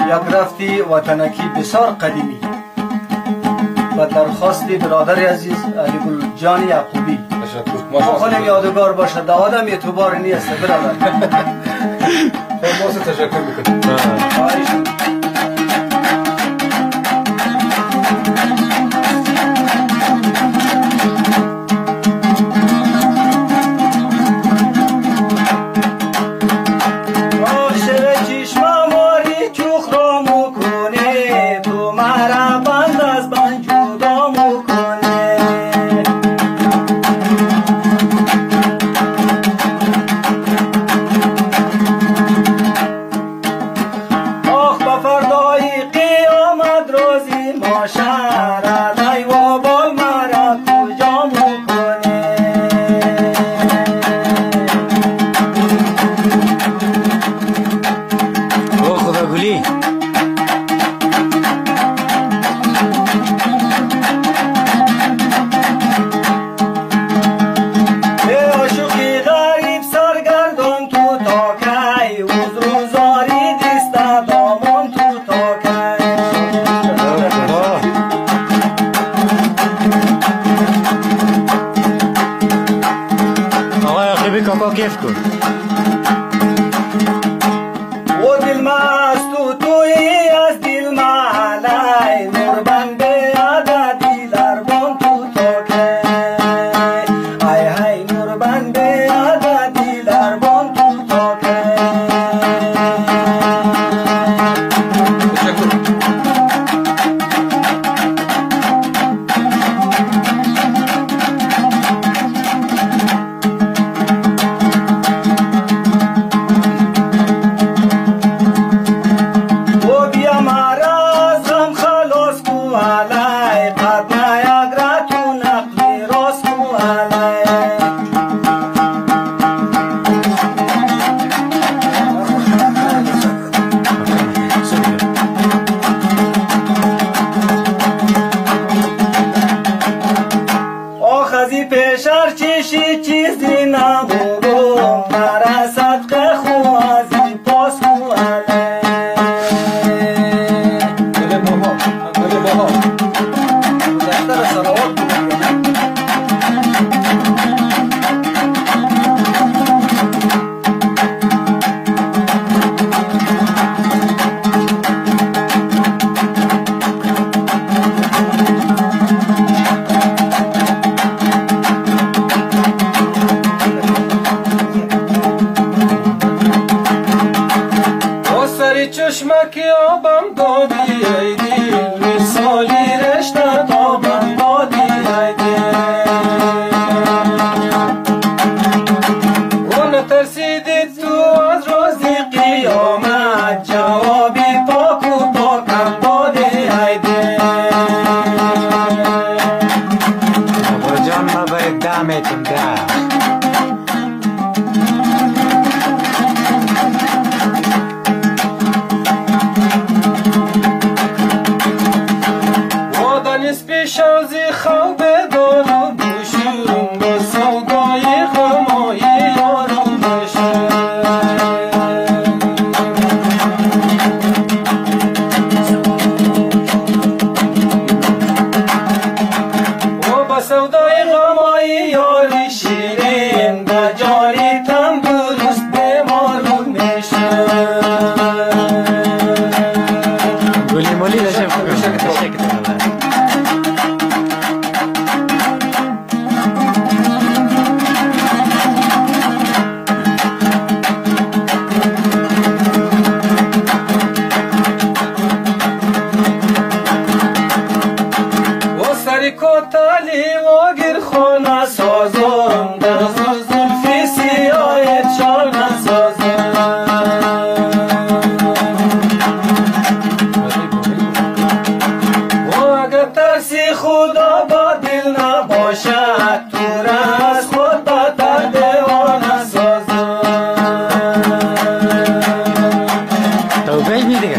یک رفتی وطنکی بسیار قدیمی و درخواست برادر عزیز علی گل جان یعقوبی خانم یادگار باشه. دا آدم اعتبار نیست برادر. ما تشکر میکنیم. کیف کن. و دل مست توی از دل مالای نوربند بیاد دیلر بان تو توکه ای های نوربند بیاد دیلر بان تو توکه. پیشار چیشی چیزی نبودم مرا صدق خوازی پاس کواله بله بابا گذشته را سراوات بودم. چشمکی آبم دادی ای دل مثالی رشته تابم دادی ای دل و نترسیدی تو از روز قیامت جوابی پاک و پاکم دادی ای دل. بابا جان ما باید دمتون ده. شوزی خواب دارم بشورم با سودای غمای یارم بشم و با سودای غمای یاری شیرین با جانی تندرست بیمارم میشم. گلی مولی داشتم تشکر. کوتالی و گرخونه سازم در زلفی سیاه چال نسازم و اگر ترسی خدا با دل نباشد تو را از خود بدتر دیوانه سازم. توبه می دیگه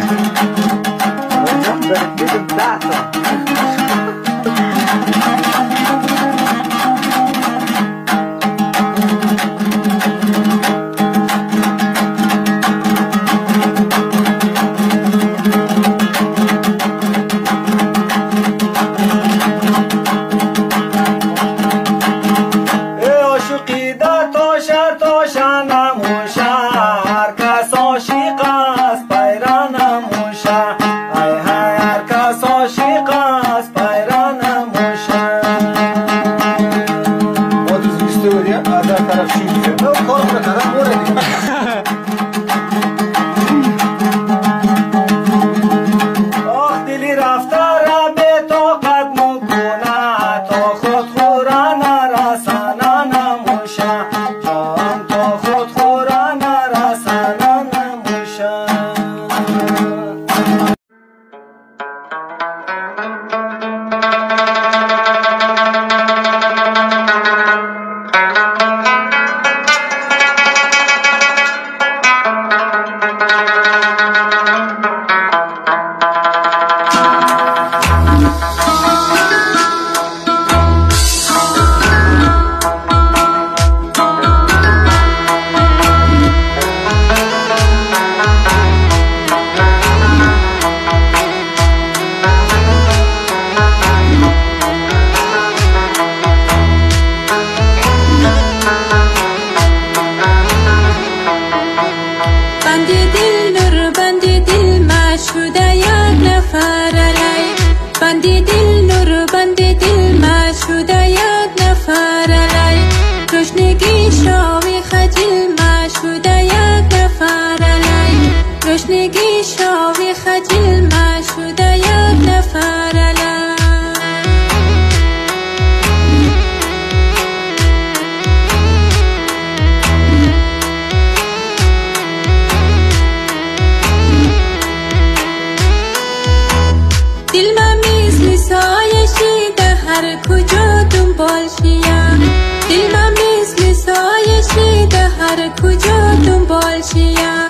کجا دنبال شیم، دل من مثل سایه شده هر کجا دنبال شیم.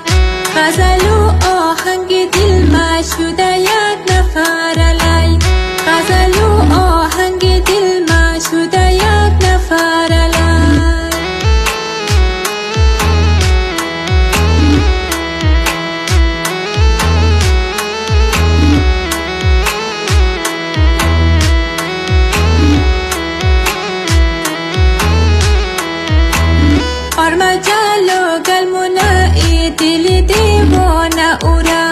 غزل و آهنگ دل ما شده یک نفر علی، غزل و آهنگ دل ما شده یک نفر علی. Armajalo galmuna e dil dewana ura,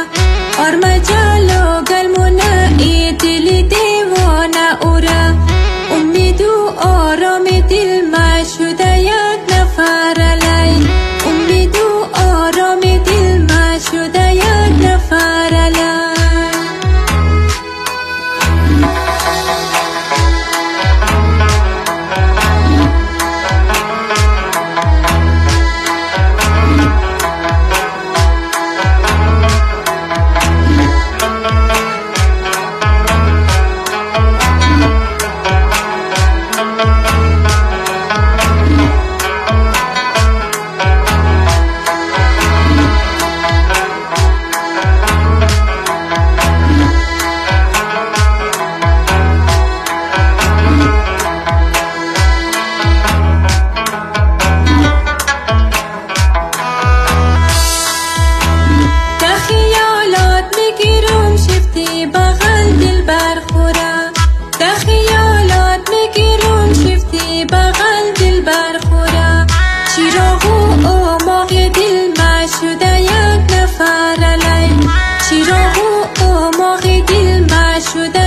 Armajalo galmuna e dil dewana ura. Ummidu aram dil ma shuda yak nafar alay, Ummidu aram dil ma shuda yak nafar alay. شده